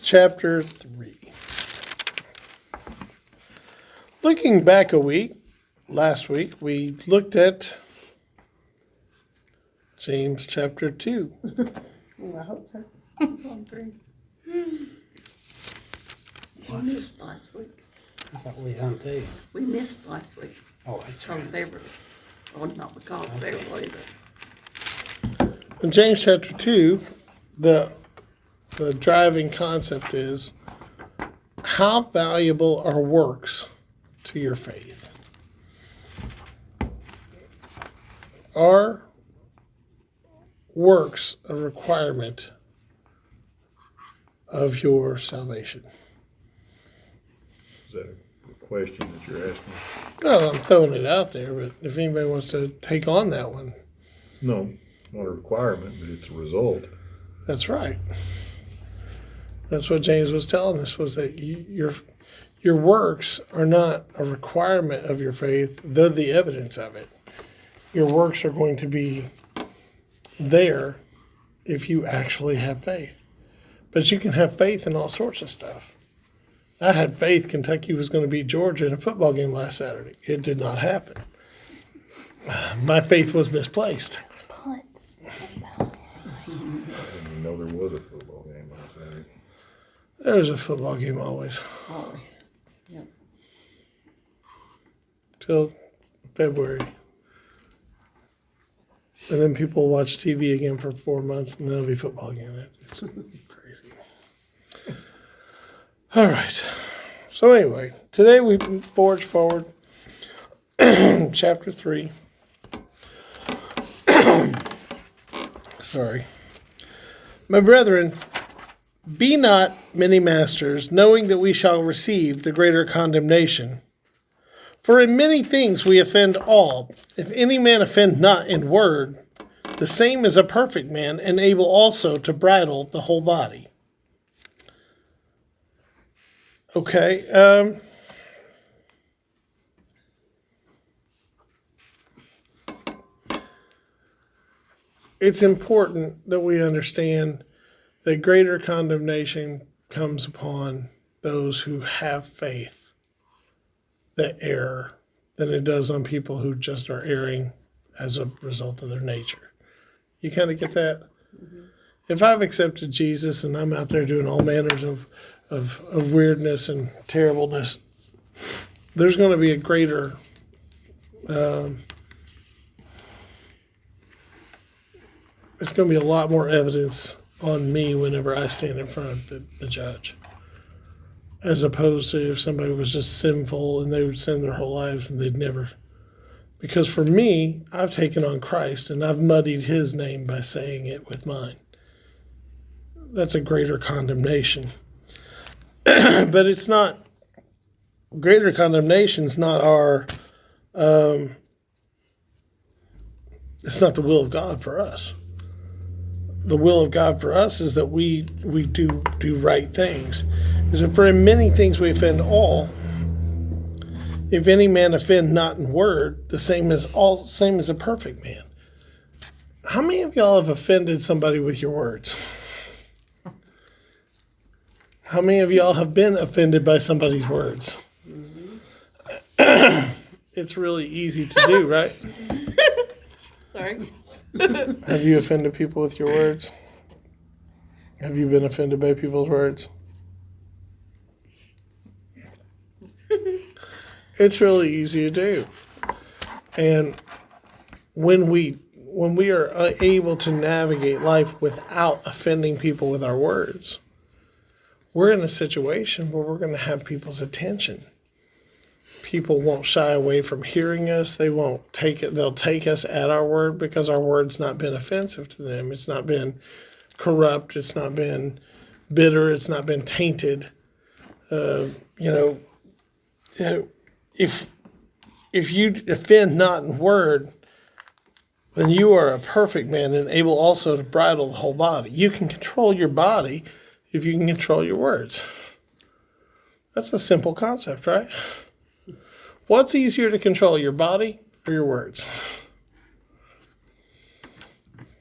chapter 3. Looking back last week, we looked at James chapter 2. Well, I hope so. On 3. We missed last week. I thought we was on 2. We missed last week. Oh, that's Because right. Beverly. Well, not because Beverly, but In James chapter 2, the driving concept is, how valuable are works to your faith? Are works a requirement of your salvation? Is that a question that you're asking? Well, I'm throwing it out there, but if anybody wants to take on that one, No, not a requirement, but it's a result. that's right. That's what James was telling us, was that your works are not a requirement of your faith, they're the evidence of it. Your works are going to be there if you actually have faith. But you can have faith in all sorts of stuff. I had faith Kentucky was going to beat Georgia in a football game last Saturday. It did not happen. My faith was misplaced. I didn't even know there was a football game last Saturday. There's a football game always, always. Yep. till February. And then people watch TV again for 4 months, and then it'll be football again. It's crazy. All right. So anyway, today we forge forward chapter 3. Sorry. My brethren, be not many masters, knowing that we shall receive the greater condemnation. For in many things we offend all. If any man offend not in word, the same is a perfect man, and able also to bridle the whole body. Okay. It's important that we understand that greater condemnation comes upon those who have faith that err than it does on people who just are erring as a result of their nature. You kind of get that? Mm-hmm. If I've accepted Jesus and I'm out there doing all manners of weirdness and terribleness, there's going to be a greater it's going to be a lot more evidence on me whenever I stand in front of the judge, as opposed to if somebody was just sinful and they would sin their whole lives and they'd never. Because for me, I've taken on Christ and I've muddied his name by saying it with mine. That's a greater condemnation. But it's not, greater condemnation's not our, it's not the will of God for us. The will of God for us is that we do right things. Is that for in many things we offend all. If any man offend not in word, the same as a perfect man. How many of y'all have offended somebody with your words? How many of y'all have been offended by somebody's words? Mm-hmm. It's really easy to do, right? Sorry. Have you offended people with your words? Have you been offended by people's words? It's really easy to do. And when we are able to navigate life without offending people with our words, we're in a situation where we're going to have people's attention. People won't shy away from hearing us. They won't take it. They'll take us at our word because our word's not been offensive to them. It's not been corrupt. It's not been bitter. It's not been tainted. If you offend not in word, then you are a perfect man and able also to bridle the whole body. You can control your body if you can control your words. That's a simple concept, right? What's easier to control, your body or your words?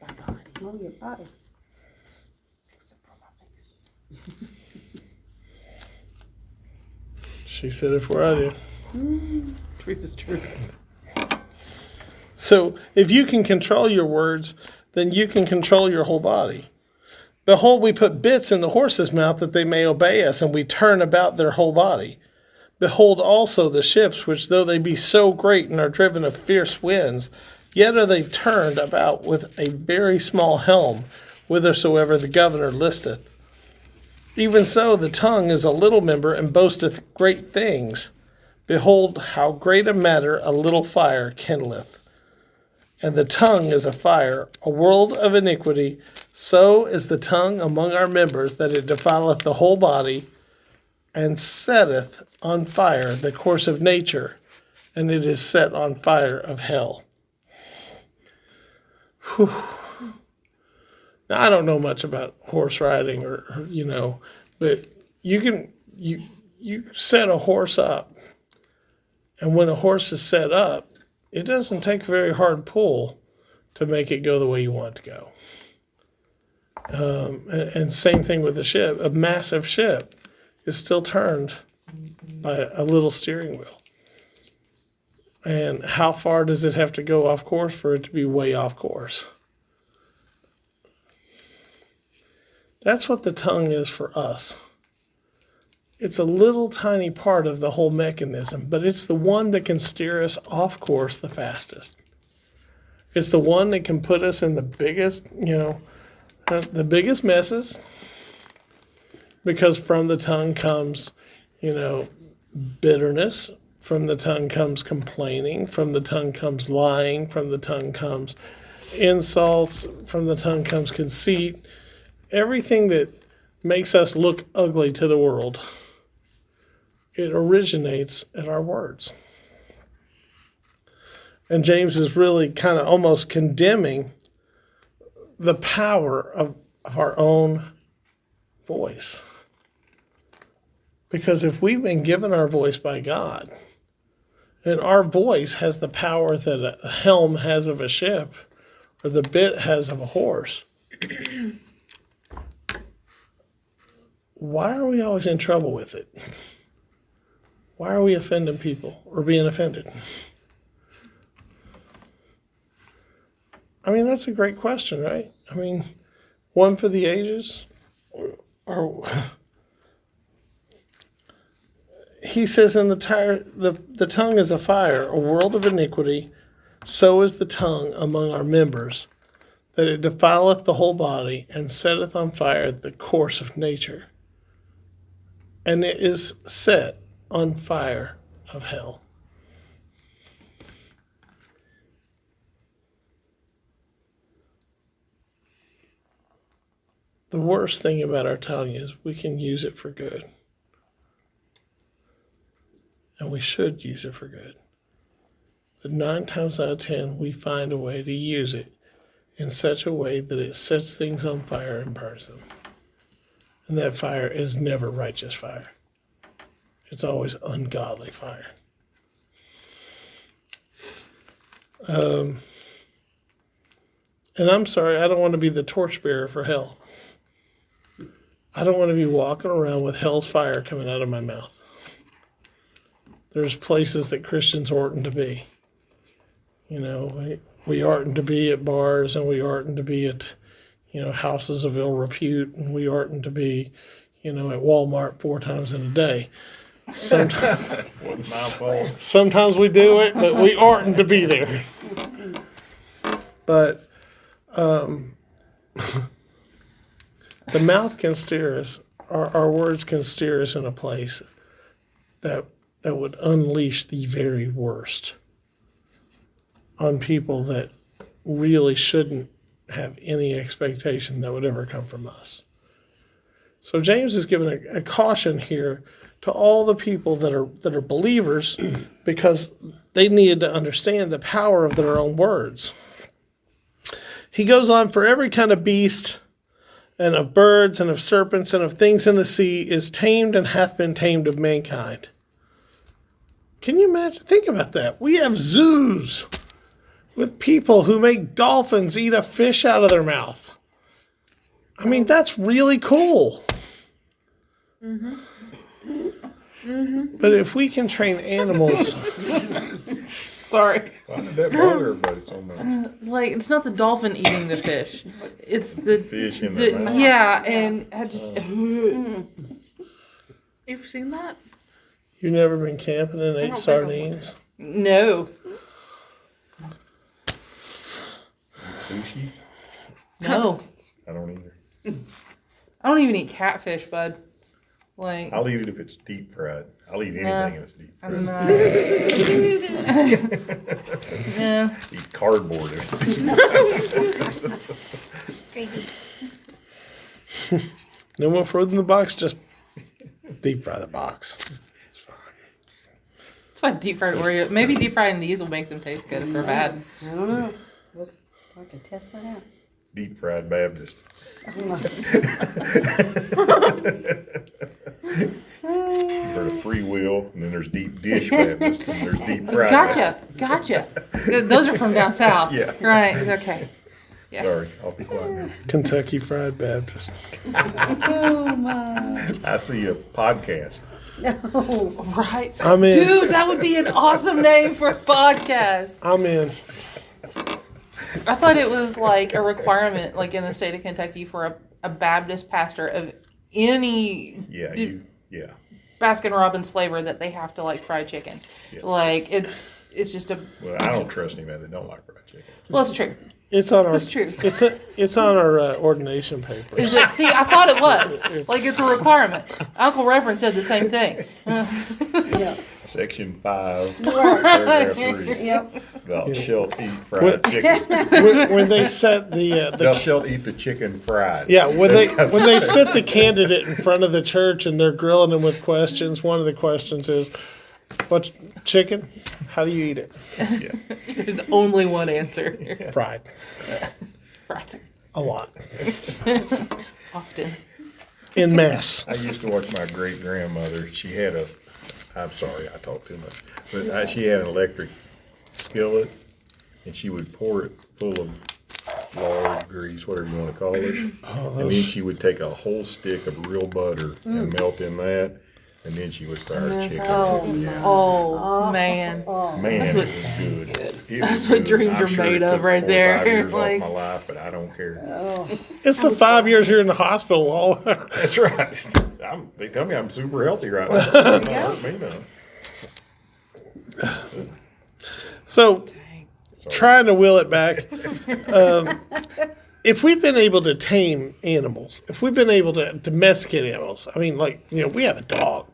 My body. Oh, your body. Except for my face. She said it before I did. Truth is truth. So if you can control your words, then you can control your whole body. Behold, we put bits in the horse's mouth that they may obey us, and we turn about their whole body. Behold also the ships, which though they be so great and are driven of fierce winds, yet are they turned about with a very small helm, whithersoever the governor listeth. Even so the tongue is a little member, and boasteth great things. Behold, how great a matter a little fire kindleth. And the tongue is a fire, a world of iniquity. So is the tongue among our members, that it defileth the whole body, and setteth on fire the course of nature, and it is set on fire of hell. Whew. Now, I don't know much about horse riding, or but you set a horse up, and when a horse is set up, it doesn't take a very hard pull to make it go the way you want it to go. And same thing with the ship. A massive ship is still turned by a little steering wheel. And how far does it have to go off course for it to be way off course? That's what the tongue is for us. It's a little tiny part of the whole mechanism, but it's the one that can steer us off course the fastest. It's the one that can put us in the biggest messes, because from the tongue comes, bitterness. From the tongue comes complaining. From the tongue comes lying. From the tongue comes insults. From the tongue comes conceit. Everything that makes us look ugly to the world, it originates in our words. And James is really kind of almost condemning the power of our own voice. Because if we've been given our voice by God, and our voice has the power that a helm has of a ship, or the bit has of a horse, why are we always in trouble with it? Why are we offending people or being offended? I mean, that's a great question, right? I mean, one for the ages. Or he says in the tongue is a fire, a world of iniquity. So is the tongue among our members, that it defileth the whole body, and setteth on fire the course of nature. And it is set on fire of hell. The worst thing about our tongue is we can use it for good. And we should use it for good. But 9 times out of 10, we find a way to use it in such a way that it sets things on fire and burns them. And that fire is never righteous fire. It's always ungodly fire. And I'm sorry, I don't want to be the torchbearer for hell. I don't want to be walking around with hell's fire coming out of my mouth. There's places that Christians oughtn't to be. We oughtn't to be at bars, and we oughtn't to be at, houses of ill repute, and we oughtn't to be, at Walmart 4 times in a day. Sometimes we do it, but we oughtn't to be there. But the mouth can steer us. Our words can steer us in a place that would unleash the very worst on people that really shouldn't have any expectation that would ever come from us. So James is giving a caution here to all the people that are believers, because they needed to understand the power of their own words. He goes on, for every kind of beast, and of birds, and of serpents, and of things in the sea, is tamed and hath been tamed of mankind. Can you imagine? Think about that. We have zoos with people who make dolphins eat a fish out of their mouth. I mean, that's really cool. Mm-hmm. But if we can train animals, Sorry. Why did that bother everybody so much? Like, it's not the dolphin eating the fish. It's the Fish in their mouth. yeah, and I just You've seen that? you've never been camping and ate think I sardines. no, Sushi? no. I don't either. I don't even eat catfish, bud. Like, I'll eat it if it's deep fried. I'll eat anything Nah. that's deep I'm fried. not. Yeah. Eat cardboard. if it's Crazy. No more frozen in the box, just deep fry the box. It's fine. That's why deep fried Oreo. Maybe deep frying these will make them taste good if they're bad. I don't know. Let's have to test that out. Deep fried Baptist. You've heard of free will, and then there's deep dish Baptist, and there's deep fried. Gotcha. Those are from down south. Yeah. Right. Okay. Yeah. Sorry, I'll be quiet now. Kentucky Fried Baptist. Oh my. I see a podcast. No. Right. I'm in. Dude, that would be an awesome name for a podcast. I'm in. I thought it was like a requirement, like in the state of Kentucky, for a Baptist pastor of any Yeah, yeah. Baskin Robbins flavor that they have to like fried chicken. Yeah. Like it's just a Well, I don't trust anybody that don't like fried chicken. well, it's true. It's on our. It's true. It's on our ordination paper. Is it? See, I thought it was It's- like it's a requirement. Uncle Reverend said the same thing. Yeah. Section 5, Right. paragraph 3. Yep. Thou shalt eat fried What- chicken. when they set Thou the shalt eat the chicken fried. yeah when That's they how- sit the candidate in front of the church and they're grilling him with questions, one of the questions is, "What chicken? How do you eat it?" Yeah. There's only one answer. Fried. Fried. A lot. Often. In mass. I used to watch my great grandmother. She had I'm sorry, I talk too much. But she had an electric skillet, and she would pour it full of lard, grease, whatever you want to call it. And then she would take a whole stick of real butter and melt in that, and then she would fry her chicken. Oh, Yeah. Oh man. Man, That's it what- was good. It that's was what good. dreams I'm are sure made it of took right 4 or there. 5 years Like- off my life, but I don't care. It's the 5 years you're in the hospital. All That's right. They tell me I'm super healthy right now. It don't hurt me none. so Sorry. trying to will it back. If we've been able to tame animals, if we've been able to domesticate animals, I mean, like, we have a dog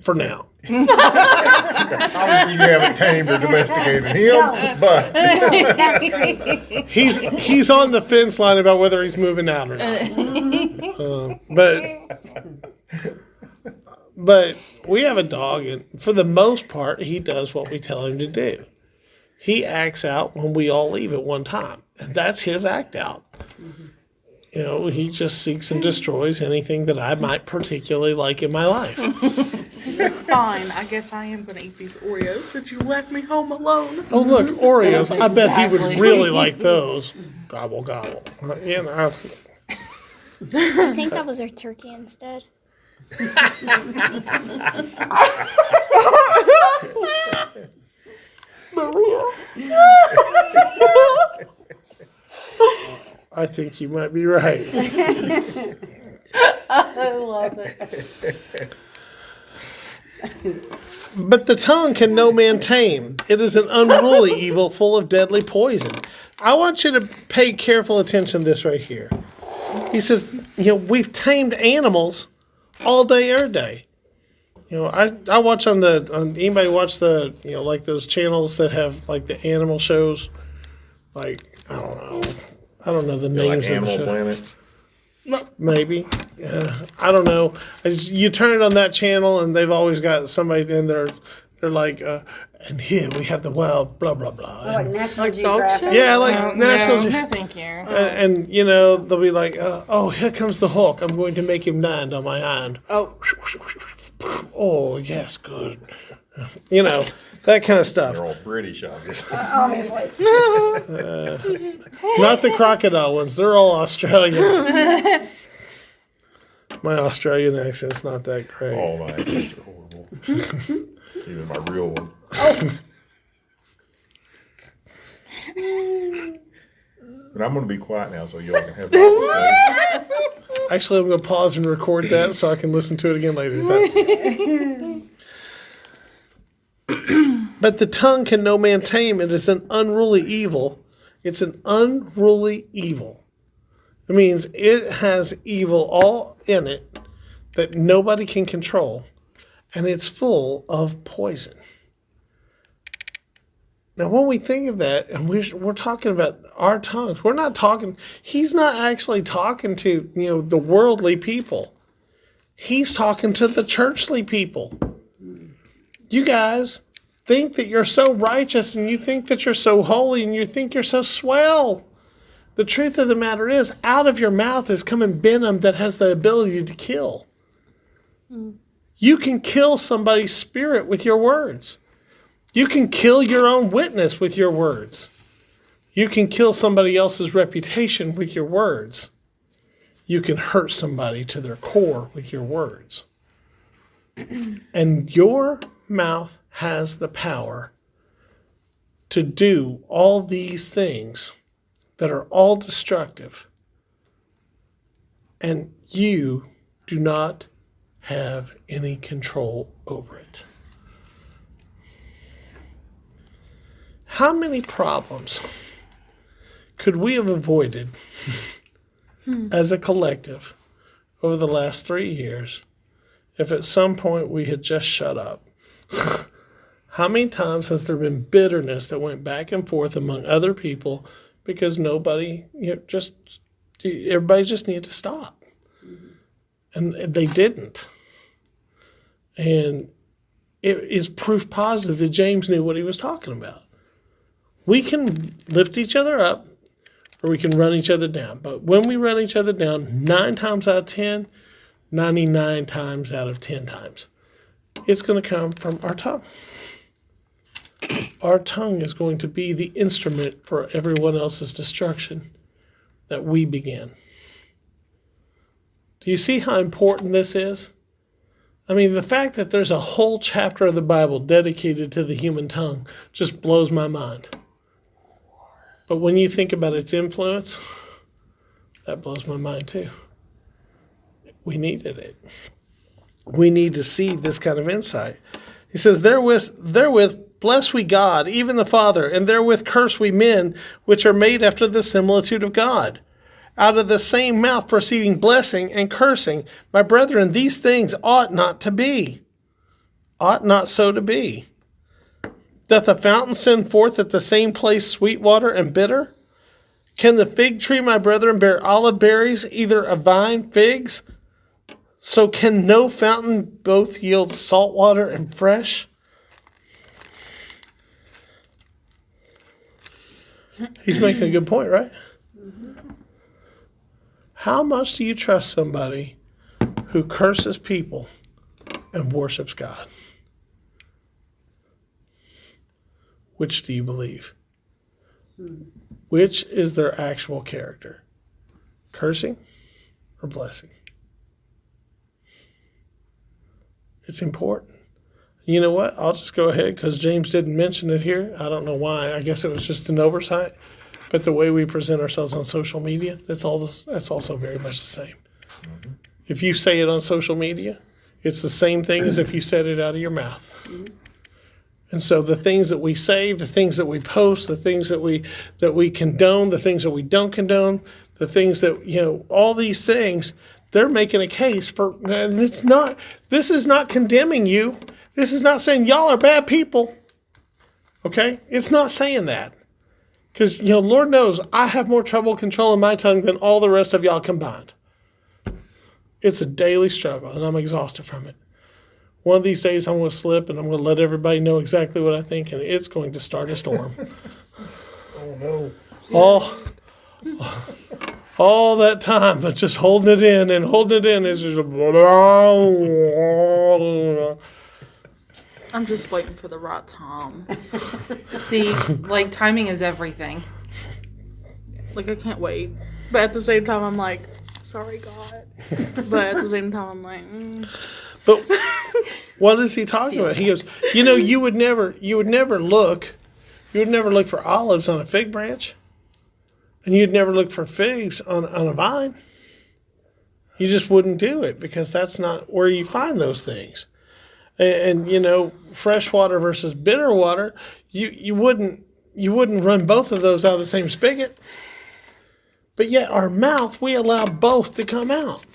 for now. Obviously, you haven't tamed or domesticated him, but He's on the fence line about whether he's moving out or not. But we have a dog, and for the most part, he does what we tell him to do. He acts out when we all leave at one time, and that's his act out. He just seeks and destroys anything that I might particularly like in my life. He's like, fine, I guess I am gonna eat these Oreos since you left me home alone. Oh, look, Oreos. I bet he would Exactly. really like those. Gobble, gobble. I think that was our turkey instead. I think you might be right. I love it. But the tongue can no man tame. It is an unruly evil full of deadly poison. I want you to pay careful attention to this right here. He says, we've tamed animals all day, every day. I watch on anybody watch the, like those channels that have like the animal shows? Like, I don't know the like names of the Animal show. Planet. Maybe. I don't know. You turn it on that channel, and they've always got somebody in there. They're like, and here we have the wild blah blah blah. Like And, National Like dog Geographic. shit? yeah, like No, National. no, thank you. And they'll be like, oh, here comes the Hulk. I'm going to make him land on my hand. Oh, Oh yes, good. That kind of stuff. They're all British, obviously. Obviously. Not the crocodile ones. They're all Australian. My Australian accent's not that great. All my accents are horrible. Even my real one. But I'm going to be quiet now so y'all can have Bible study. Actually, I'm going to pause and record that so I can listen to it again later. But the tongue can no man tame. It is an unruly evil. It's an unruly evil. It means it has evil all in it that nobody can control. And it's full of poison. Now, when we think of that, and we're talking about our tongues, we're not talking, he's not actually talking to, the worldly people. He's talking to the churchly people. You guys think that you're so righteous, and you think that you're so holy, and you think you're so swell. The truth of the matter is, out of your mouth is coming venom that has the ability to kill. You can kill somebody's spirit with your words. You can kill your own witness with your words. You can kill somebody else's reputation with your words. You can hurt somebody to their core with your words. And your mouth has the power to do all these things that are all destructive. And you do not have any control over it. How many problems could we have avoided as a collective over the last 3 years if at some point we had just shut up? How many times has there been bitterness that went back and forth among other people because everybody just needed to stop? And they didn't. And it is proof positive that James knew what he was talking about. We can lift each other up or we can run each other down. But when we run each other down, 9 times out of 10, 99 times out of 10 times, it's going to come from our tongue. Our tongue is going to be the instrument for everyone else's destruction that we began. Do you see how important this is? I mean, the fact that there's a whole chapter of the Bible dedicated to the human tongue just blows my mind. But when you think about its influence, that blows my mind too. We needed it. We need to see this kind of insight. He says, therewith bless we God, even the Father, and therewith curse we men, which are made after the similitude of God. Out of the same mouth proceeding blessing and cursing. My brethren, these things ought not to be. Ought not so to be. Doth a fountain send forth at the same place sweet water and bitter? Can the fig tree, my brethren, bear olive berries, either a vine figs? So can no fountain both yield salt water and fresh? He's making a good point, right? How much do you trust somebody who curses people and worships God? Which do you believe? Which is their actual character? Cursing or blessing? It's important. You know what? I'll just go ahead because James didn't mention it here. I don't know why. I guess it was just an oversight. But the way we present ourselves on social media, that's also very much the same. Mm-hmm. If you say it on social media, it's the same thing as if you said it out of your mouth. Mm-hmm. And so the things that we say, the things that we post, the things that we condone, the things that we don't condone, the things that, all these things, they're making a case for, and this is not condemning you. This is not saying y'all are bad people. Okay? It's not saying that. Because, Lord knows I have more trouble controlling my tongue than all the rest of y'all combined. It's a daily struggle, and I'm exhausted from it. One of these days I'm going to slip, and I'm going to let everybody know exactly what I think, and it's going to start a storm. Oh, no. All that time, but just holding it in is just I'm just waiting for the right time. See, timing is everything. I can't wait. But at the same time, I'm like, sorry, God. But at the same time, I'm like, But what is he talking about? He goes, you would never look for olives on a fig branch, and you'd never look for figs on a vine. You just wouldn't do it because that's not where you find those things. And fresh water versus bitter water, you wouldn't run both of those out of the same spigot. But yet our mouth, we allow both to come out.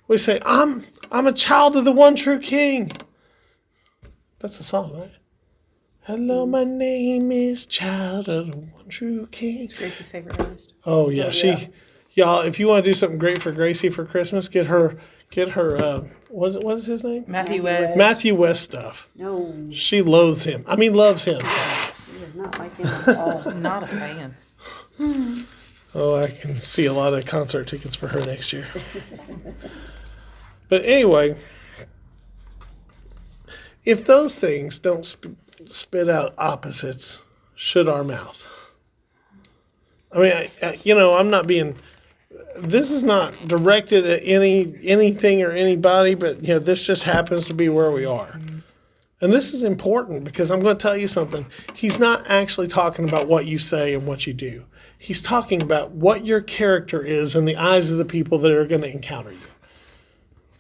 We say, I'm a child of the one true King. That's a song, right? Hello, my name is Child of the One True King. It's Grace's favorite artist. Oh yeah, y'all. If you want to do something great for Gracie for Christmas, get her. What is his name? Matthew West. Matthew West stuff. No, She loathes him. I mean, loves him. he is not like him at all. Not a fan. Oh, I can see a lot of concert tickets for her next year. But anyway, if those things don't spit out opposites, should our mouth? I mean, I'm not being. This is not directed at anything or anybody, but this just happens to be where we are. And this is important because I'm going to tell you something. He's not actually talking about what you say and what you do. He's talking about what your character is in the eyes of the people that are going to encounter you.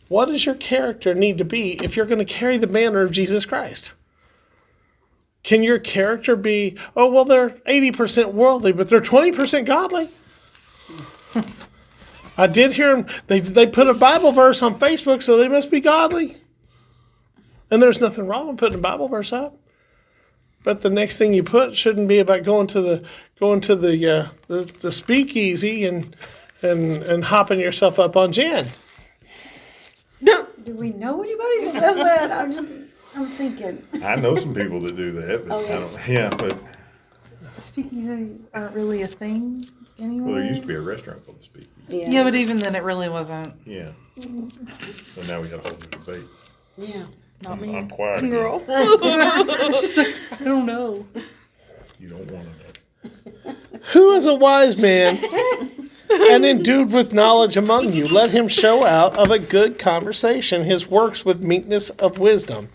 What does your character need to be if you're going to carry the banner of Jesus Christ? Can your character be, oh, well, they're 80% worldly, but they're 20% godly? I did hear them, they put a Bible verse on Facebook, so they must be godly. And there's nothing wrong with putting a Bible verse up. But the next thing you put shouldn't be about going to the speakeasy and hopping yourself up on gin. Do we know anybody that does that? I'm thinking. I know some people that do that, but I don't. But Speakeasies aren't really a thing anymore. well, there used to be a restaurant called the Speakeasy. Yeah, but even then, it really wasn't. Yeah. So now we got a whole new debate. Yeah. Not me. I'm quiet again. girl. I don't know. You don't want to know. Who is a wise man and endued with knowledge among you? Let him show out of a good conversation his works with meekness of wisdom.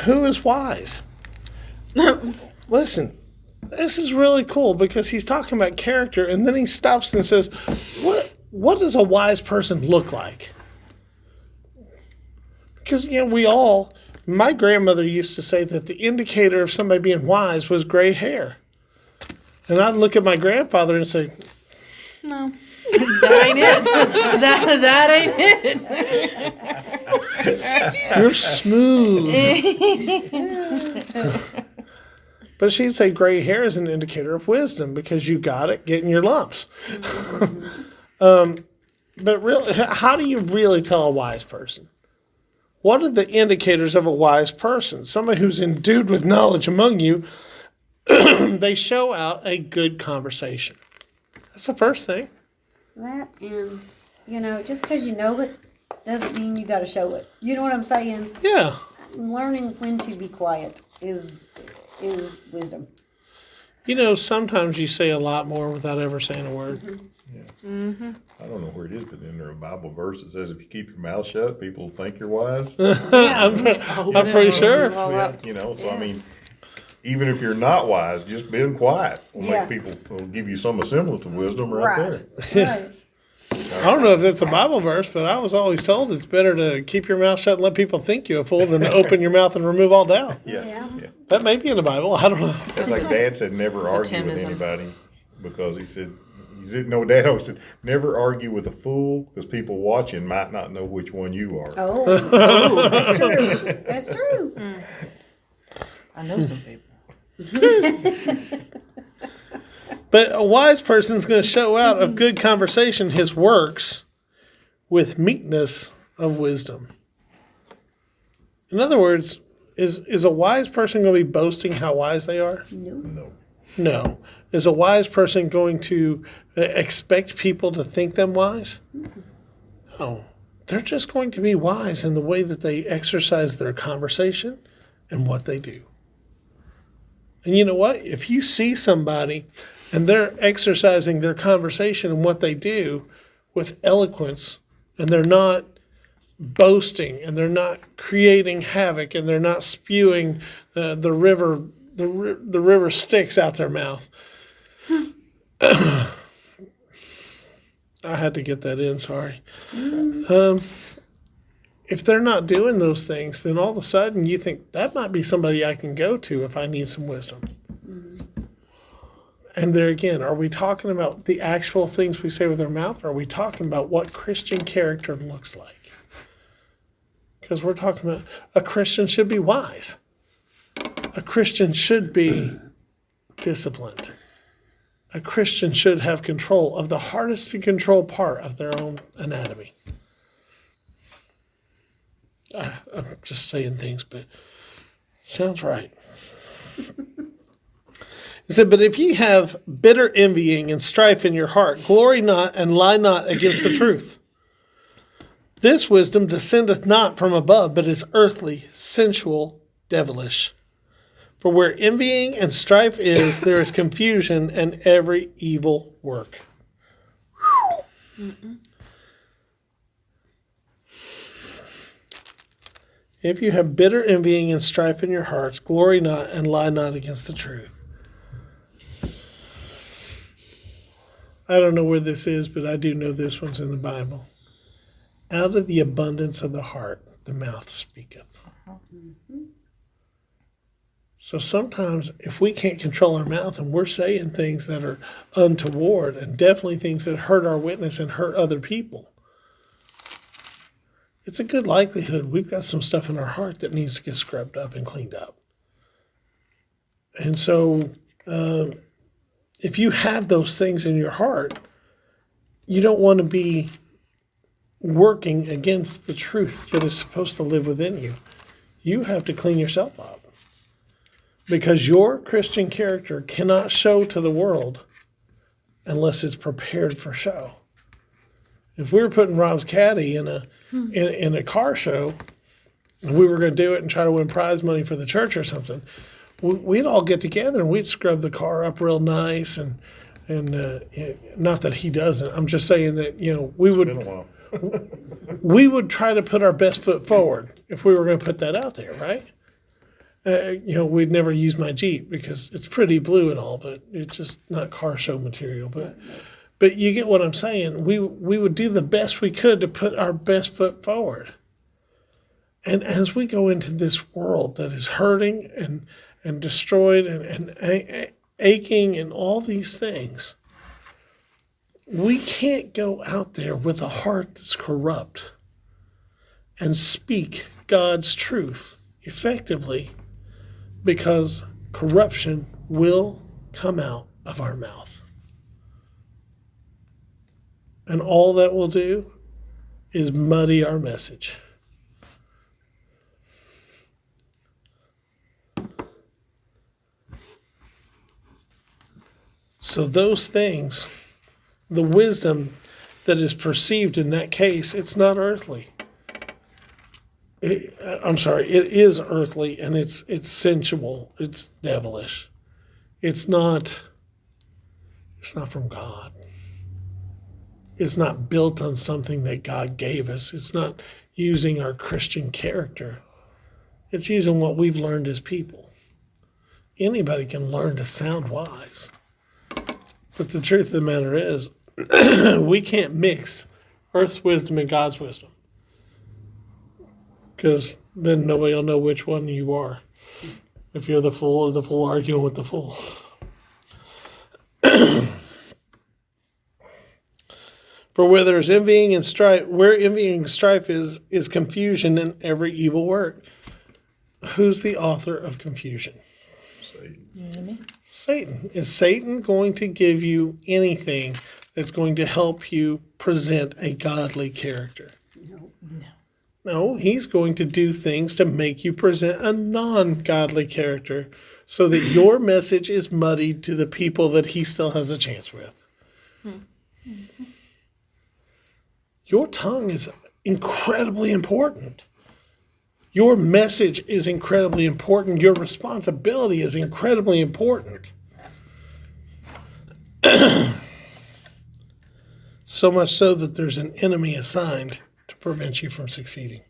Who is wise? Listen, this is really cool because he's talking about character, and then he stops and says, what does a wise person look like? Because, my grandmother used to say that the indicator of somebody being wise was gray hair. And I'd look at my grandfather and say, No. That ain't it. That ain't it. you're smooth. But she'd say gray hair is an indicator of wisdom because you got it getting your lumps. But really, how do you really tell a wise person? What are the indicators of a wise person? Somebody who's endued with knowledge among you, they show out a good conversation. That's the first thing. That and, just because you know it doesn't mean you got to show it. You know what I'm saying? Yeah. Learning when to be quiet is wisdom. Sometimes you say a lot more without ever saying a word. Mm-hmm. I don't know where it is, but in there a Bible verse that says if you keep your mouth shut, people will think you're wise. I'm pretty sure. Yeah, so I mean, even if you're not wise, just being quiet will make people, will give you some semblance of wisdom right there. Right. I don't know if that's a Bible verse, but I was always told it's better to keep your mouth shut and let people think you're a fool than to open your mouth and remove all doubt. Yeah. That may be in the Bible. I don't know. It's like Dad said, never argue with Timism. anybody because he said, Dad always said, never argue with a fool because people watching might not know which one you are. Oh, that's true. That's true. I know some people. But a wise person's going to show out of good conversation his works with meekness of wisdom. In other words, is a wise person going to be boasting how wise they are? No. No. Is a wise person going to expect people to think them wise? No. They're just going to be wise in the way that they exercise their conversation and what they do. And you know what? If you see somebody And they're exercising their conversation and what they do with eloquence, and they're not boasting, and they're not creating havoc, and they're not spewing the river Styx out their mouth. I had to get that in, sorry. If they're not doing those things, then all of a sudden you think that might be somebody I can go to if I need some wisdom. And there again, are we talking about the actual things we say with our mouth, or are we talking about what Christian character looks like? Because we're talking about a Christian should be wise. A Christian should be disciplined. A Christian should have control of the hardest to control part of their own anatomy. I'm just saying things, but sounds right. He said, but if ye have bitter envying and strife in your heart, glory not and lie not against the truth. This wisdom descendeth not from above, but is earthly, sensual, devilish. For where envying and strife is, there is confusion and every evil work. If you have bitter envying and strife in your hearts, glory not and lie not against the truth. I don't know where this is, but I do know this one's in the Bible. Out of the abundance of the heart, the mouth speaketh. So sometimes if we can't control our mouth and we're saying things that are untoward and definitely things that hurt our witness and hurt other people, it's a good likelihood we've got some stuff in our heart that needs to get scrubbed up and cleaned up. And so if you have those things in your heart, you don't want to be working against the truth that is supposed to live within you. You have to clean yourself up. Because your Christian character cannot show to the world unless it's prepared for show. If we were putting Rob's caddy in a car show, and we were going to do it and try to win prize money for the church or something, we'd all get together and we'd scrub the car up real nice and not that he doesn't. I'm just saying that we would Been a while. we would try to put our best foot forward if we were going to put that out there, right? We'd never use my Jeep because it's pretty blue and all, but it's just not car show material. But you get what I'm saying. We would do the best we could to put our best foot forward. And as we go into this world that is hurting and destroyed and aching and all these things, we can't go out there with a heart that's corrupt and speak God's truth effectively, because corruption will come out of our mouth. And all that will do is muddy our message. So those things, the wisdom that is perceived in that case, it's not earthly. It is earthly, and it's sensual, it's devilish. It's not from God. It's not built on something that God gave us. It's not using our Christian character. It's using what we've learned as people. Anybody can learn to sound wise. But the truth of the matter is, we can't mix earth's wisdom and God's wisdom. Because then nobody will know which one you are. If you're the fool or the fool arguing with the fool. For where there's envying and strife, where envying and strife is confusion and every evil work. Who's the author of confusion? Satan. Is Satan going to give you anything that's going to help you present a godly character? No, he's going to do things to make you present a non-godly character so that your message is muddied to the people that he still has a chance with. Your tongue is incredibly important. Your message is incredibly important. Your responsibility is incredibly important. so much so that there's an enemy assigned to prevent you from succeeding.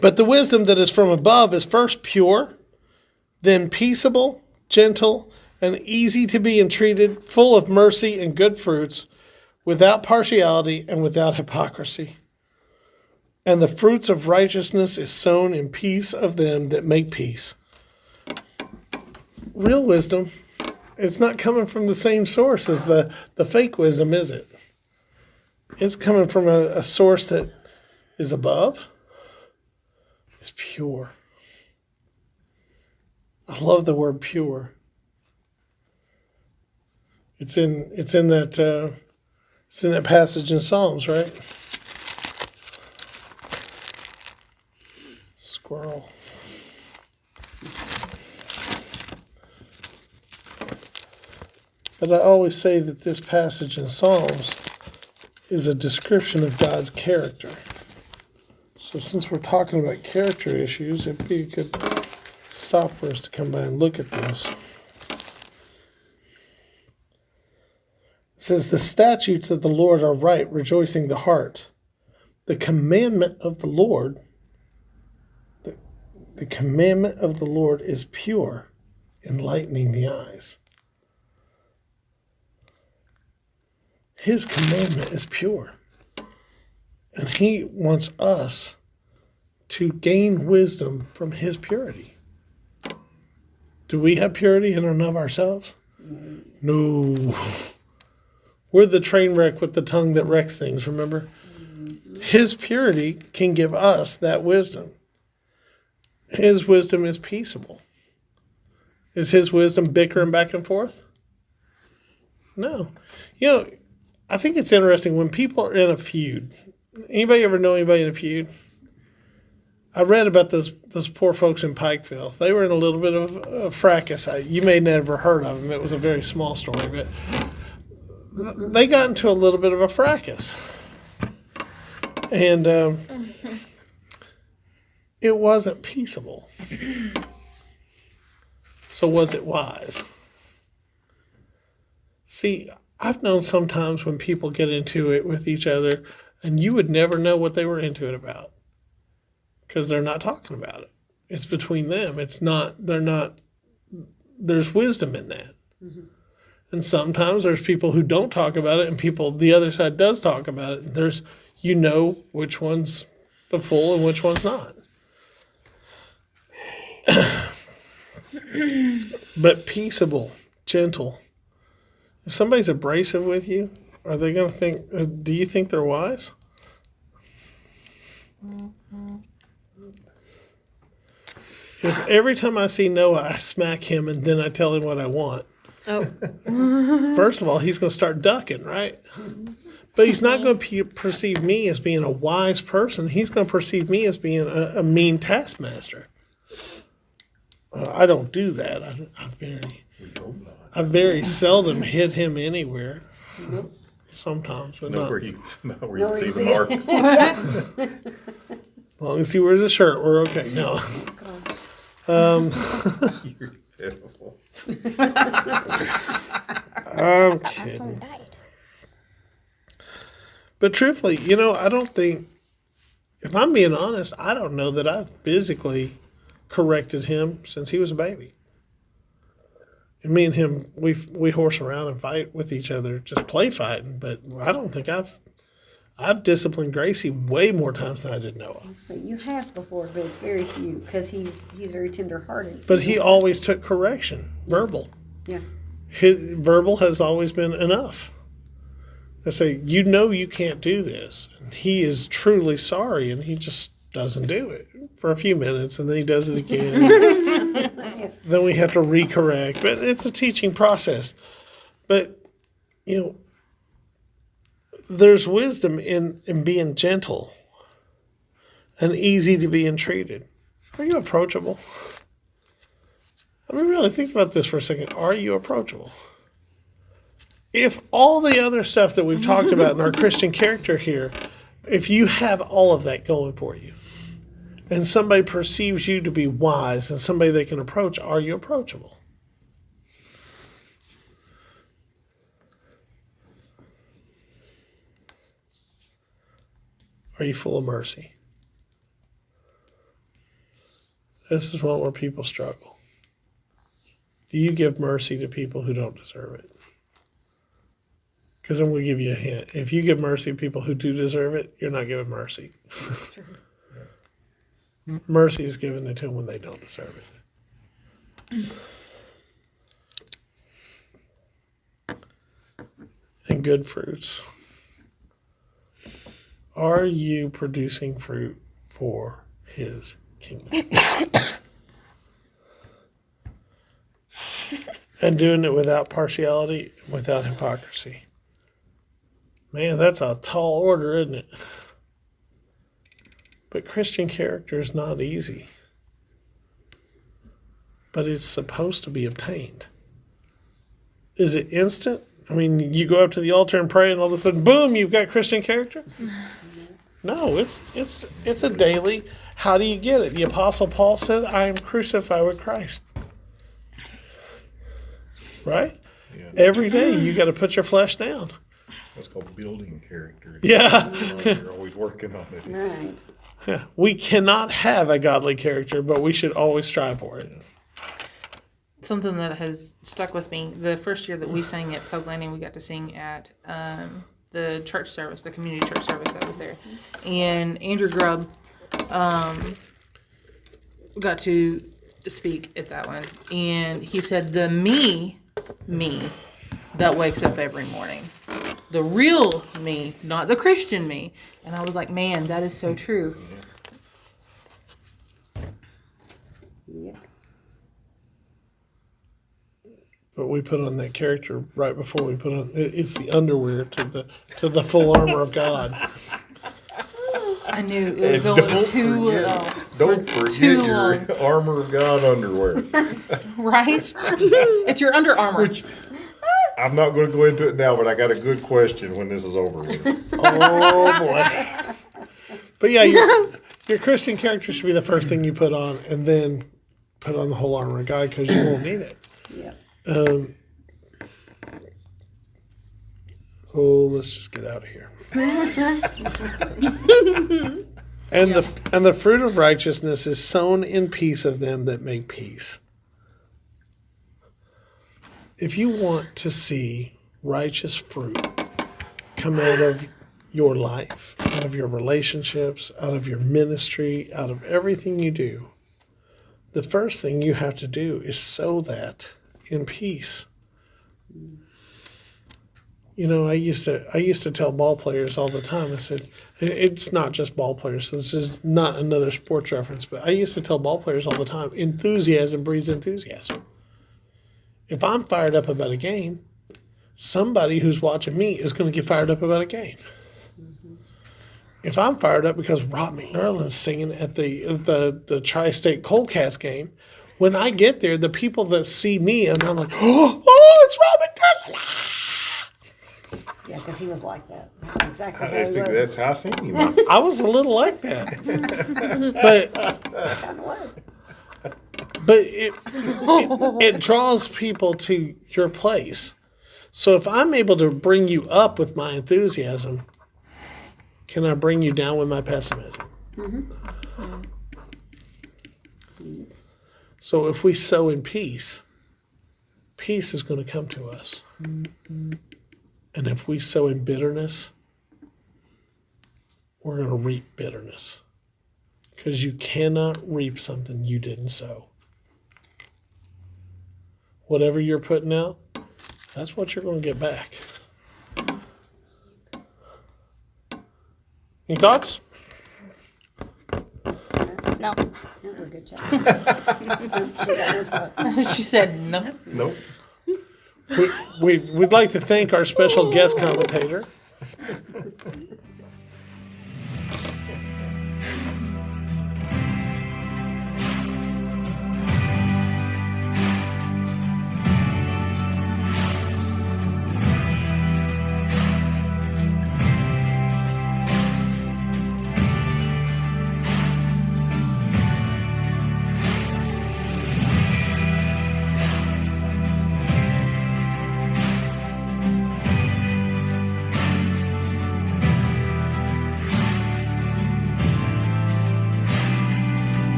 But the wisdom that is from above is first pure, then peaceable, gentle, and easy to be entreated, full of mercy and good fruits, without partiality and without hypocrisy. And the fruits of righteousness is sown in peace of them that make peace. Real wisdom, it's not coming from the same source as the fake wisdom, is it? It's coming from a source that is above. It's pure. I love the word pure. It's in that passage in Psalms, right? Squirrel. But I always say that this passage in Psalms is a description of God's character. So since we're talking about character issues, it'd be a good stop for us to come by and look at this. It says, the statutes of the Lord are right, rejoicing the heart. The commandment of the Lord, the commandment of the Lord is pure, enlightening the eyes. His commandment is pure. And he wants us to gain wisdom from his purity. Do we have purity in and of ourselves? No. We're the train wreck with the tongue that wrecks things, remember? His purity can give us that wisdom. His wisdom is peaceable. Is his wisdom bickering back and forth? No. You know, I think it's interesting when people are in a feud. Anybody ever know anybody in a feud? I read about those poor folks in Pikeville. They were in a little bit of a fracas. You may never heard of them. It was a very small story, but they got into a little bit of a fracas. And it wasn't peaceable. So was it wise? See, I've known sometimes when people get into it with each other, and you would never know what they were into it about. Because they're not talking about it. It's between them. There's wisdom in that. Mm-hmm. And sometimes there's people who don't talk about it, and the other side does talk about it. You know which one's the fool and which one's not. But peaceable, gentle. If somebody's abrasive with you, are they going to think, do you think they're wise? Mm-hmm. If every time I see Noah, I smack him and then I tell him what I want. Oh. First of all, he's going to start ducking, right? But he's not going to perceive me as being a wise person. He's going to perceive me as being a mean taskmaster. I don't do that. I very seldom hit him anywhere. Nope. Sometimes, but not where you see the mark. As long as he wears a shirt, we're okay. No. You're pitiful. I'm kidding. But truthfully, I don't think, if I'm being honest, I don't know that I've physically corrected him since he was a baby. And me and him, we horse around and fight with each other, just play fighting. But I don't think I've disciplined Gracie way more times than I did Noah. So you have before, but it's very few because he's very tender-hearted. So but he always took correction, verbal. Yeah. His verbal has always been enough. I say, you can't do this. And he is truly sorry, and he just doesn't do it for a few minutes, and then he does it again. Then we have to recorrect. But it's a teaching process. But, there's wisdom in being gentle and easy to be entreated. Are you approachable? I mean, really think about this for a second. Are you approachable? If all the other stuff that we've talked about in our Christian character here, if you have all of that going for you, and somebody perceives you to be wise and somebody they can approach, are you approachable? Are you full of mercy? This is one where people struggle. Do you give mercy to people who don't deserve it? Because I'm going to give you a hint. If you give mercy to people who do deserve it, you're not giving mercy. Mercy is given to them when they don't deserve it. And good fruits. Are you producing fruit for His kingdom? And doing it without partiality, without hypocrisy. Man, that's a tall order, isn't it? But Christian character is not easy. But it's supposed to be obtained. Is it instant? I mean, you go up to the altar and pray, and all of a sudden, boom, you've got Christian character? No, it's a daily. How do you get it? The Apostle Paul said, I am crucified with Christ. Right? Yeah. Every day you got to put your flesh down. That's called building character. Yeah. You're always working on it. Right. Yeah. We cannot have a godly character, but we should always strive for it. Something that has stuck with me, the first year that we sang at Pug Landing, we got to sing at the church service, the community church service that was there. And Andrew Grubb got to speak at that one. And he said, the me that wakes up every morning. The real me, not the Christian me. And I was like, man, that is so true. Yeah. But we put on that character right before we put on. It's the underwear to the full armor of God. I knew it was going too long. Don't forget too your long. armor of God underwear. Right? It's your Under Armour. Which I'm not going to go into it now, but I got a good question when this is over with. Oh boy! But yeah, your Christian character should be the first thing you put on, and then put on the whole armor of God because you won't need it. Yeah. Let's just get out of here. And the fruit of righteousness is sown in peace of them that make peace. If you want to see righteous fruit come out of your life, out of your relationships, out of your ministry, out of everything you do, the first thing you have to do is sow that in peace. You know, I used to tell ball players all the time. I said, it's not just ball players. So this is not another sports reference, but I used to tell ball players all the time, enthusiasm breeds enthusiasm. If I'm fired up about a game, somebody who's watching me is going to get fired up about a game. Mm-hmm. If I'm fired up because Rob McNerlin's singing at the Tri-State Coldcats game, when I get there, the people that see me and I'm like, oh, it's Rob McNerlin. Yeah, because he was like that. That's exactly how he was. That's how I seen him. I was a little like that, but Kind of was. but it draws people to your place. So if I'm able to bring you up with my enthusiasm, can I bring you down with my pessimism? Mm-hmm. So if we sow in peace, peace is going to come to us. Mm-hmm. And if we sow in bitterness, we're going to reap bitterness. Because you cannot reap something you didn't sow. Whatever you're putting out, that's what you're going to get back. Any thoughts? No. That was a good job. She got his hook. She said no. Nope. We'd like to thank our special guest commentator.